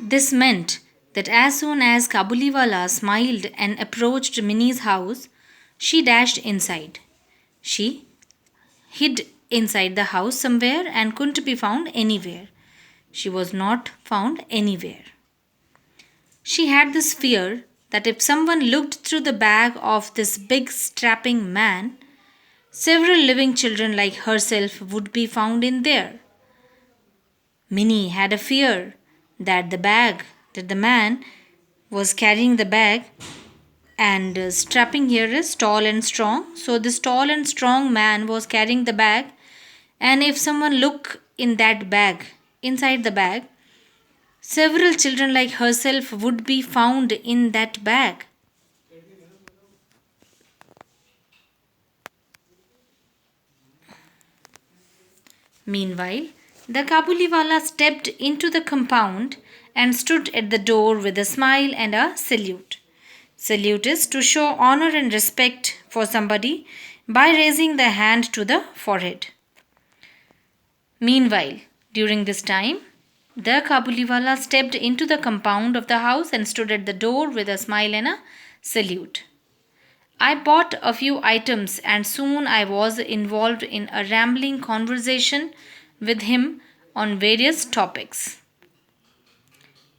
This meant that as soon as Kabuliwala smiled and approached Minnie's house, she dashed inside. She hid inside the house somewhere and couldn't be found anywhere. She was not found anywhere. She had this fear that if someone looked through the bag of this big strapping man, several living children like herself would be found in there. Minnie had a fear that the man was carrying the bag and strapping here is tall and strong. So this tall and strong man was carrying the bag, and if someone look in that bag, inside the bag, several children like herself would be found in that bag. Meanwhile, the Kabuliwala stepped into the compound and stood at the door with a smile and a salute. Salute is to show honor and respect for somebody by raising the hand to the forehead. Meanwhile, during this time, the Kabuliwala stepped into the compound of the house and stood at the door with a smile and a salute. I bought a few items and soon I was involved in a rambling conversation with him on various topics.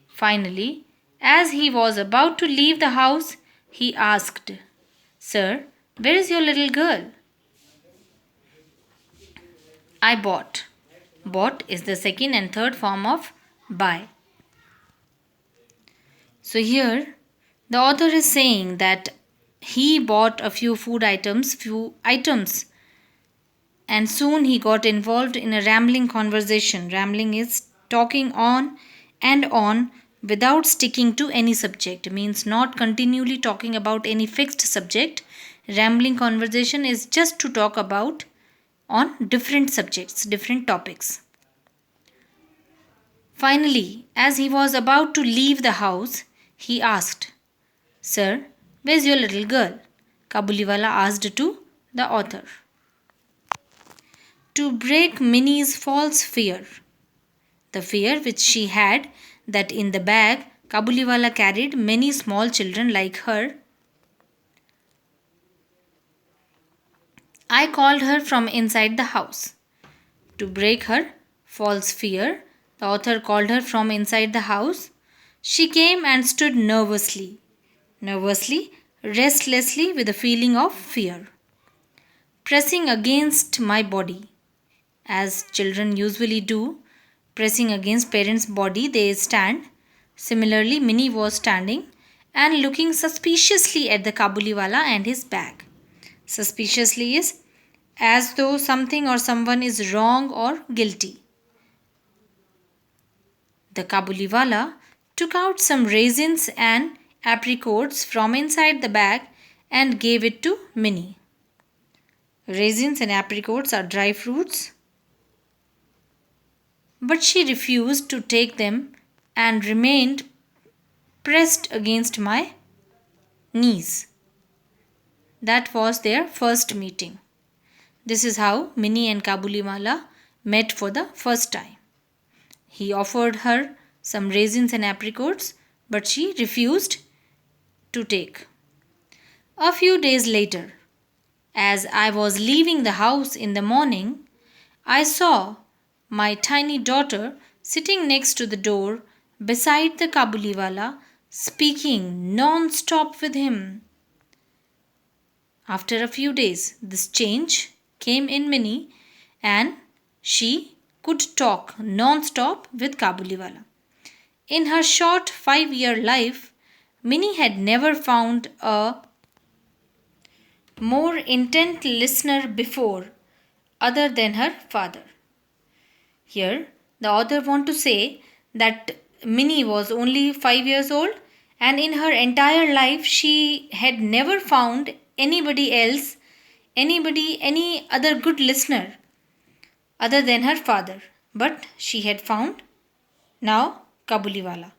Finally, as he was about to leave the house, he asked, "Sir, where is your little girl?" I bought. Bought is the second and third form of buy. So here the author is saying that he bought a few items, and soon he got involved in a rambling conversation. Rambling is talking on and on without sticking to any subject, means not continually talking about any fixed subject. Rambling conversation is just to talk about on different subjects, different topics. Finally, as he was about to leave the house, he asked, "Sir, where's your little girl?" Kabuliwala asked to the author. To break Minnie's false fear, the fear which she had that in the bag Kabuliwala carried many small children like her, I called her from inside the house. To break her false fear, the author called her from inside the house. She came and stood nervously, restlessly with a feeling of fear, pressing against my body. As children usually do, pressing against parents' body, they stand. Similarly, Minnie was standing and looking suspiciously at the Kabuliwala and his bag. Suspiciously is as though something or someone is wrong or guilty. The Kabuliwala took out some raisins and apricots from inside the bag and gave it to Minnie. Raisins and apricots are dry fruits, but she refused to take them and remained pressed against my knees. That was their first meeting. This is how Minnie and Kabuliwala met for the first time. He offered her some raisins and apricots, but she refused to take. A few days later, as I was leaving the house in the morning, I saw my tiny daughter sitting next to the door beside the Kabuliwala, speaking non-stop with him. After a few days, this change came in Minnie and she could talk non-stop with Kabuliwala. In her short 5-year life, Minnie had never found a more intent listener before other than her father. Here, the author wants to say that Minnie was only 5 years old and in her entire life she had never found any other good listener other than her father. But she had found now Kabuliwala.